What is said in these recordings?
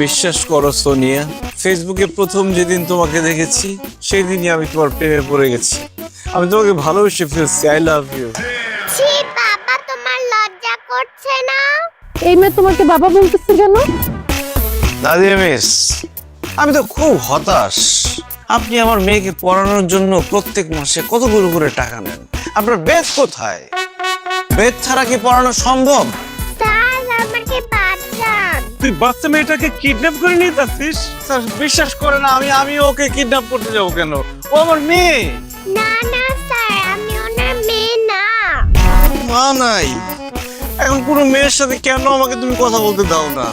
বিশ্বাস করো সোনিয়া, ফেসবুকে প্রথম যেদিন তোমাকে দেখেছি সেই দিনই আমি তোমার প্রেমে পড়ে গেছি। আমি তোমাকে ভালোবেসে ফেলছি। I love you. ছি বাবা, তোমার লজ্জা করছে না? এই মেয়ে তোমাকে বাবা বলতেছে কেন? নাদিয়া মিস, আমি তো খুব হতাশ। আপনি আমার মেয়েকে পড়ানোর জন্য প্রত্যেক মাসে কতগুলো করে টাকা নেন। আপনার বেদ কোথায়? বেদ ছাড়া কি পড়ানো সম্ভব? স্যার, আমাকে বাঁচান। তুই বাচ্চা মেয়েটাকে কিডন্যাপ করে নিয়ে যাচ্ছিস? স্যার বিশ্বাস করে না, আমি ওকে কিডন্যাপ করতে যাবো কেন? ও আমার মেয়ে। না না স্যার, আমি ওনার মেয়ে না। মা নাই, এখন কোনো মেয়ের সাথে কেন আমাকে তুমি কথা বলতে দাও না?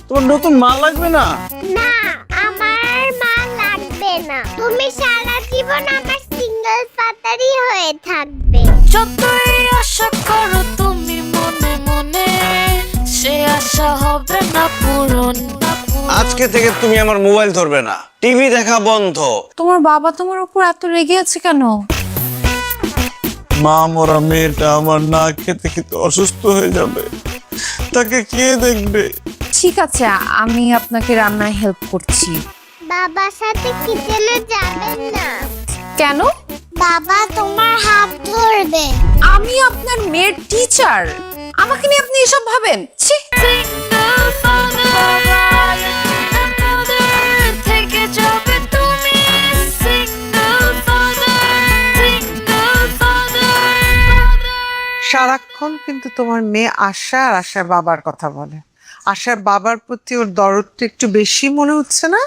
তোমার নতুন মা লাগবে না? না, আমার মা লাগবে না। তুমি সারা জীবন আমার সিঙ্গেল ফাদারই হয়ে থাকবে। যতই আশা করো তুমি মনে মনে, সে আশা হবে না পূরণ। আজকে থেকে তুমি আমার মোবাইল ধরবে না, টিভি দেখা বন্ধ। তোমার বাবা তোমার উপর এত রেগে আছে কেন? মা মরা মেয়েটা আমার না খেতে খেতে অসুস্থ হয়ে যাবে, তাকে কে দেখবে? ঠিক আছে, আমি আপনাকে রান্নায় হেল্প করছি। বাবার সাথে কিচেনে যাবেন না। কেন? বাবা তোমার হাত ধরবে। আমি আপনার মেয়ের টিচার, আমাকে নিয়ে আপনি এসব ভাবেন? ছি! Single father, থেকে যাবে তুমি। Single father, single father. সারাক্ষণ কিন্তু তোমার মেয়ে আশা আর আশার বাবার কথা বলে। আশার বাবার প্রতি ওর দরদটা একটু বেশি মনে হচ্ছে না?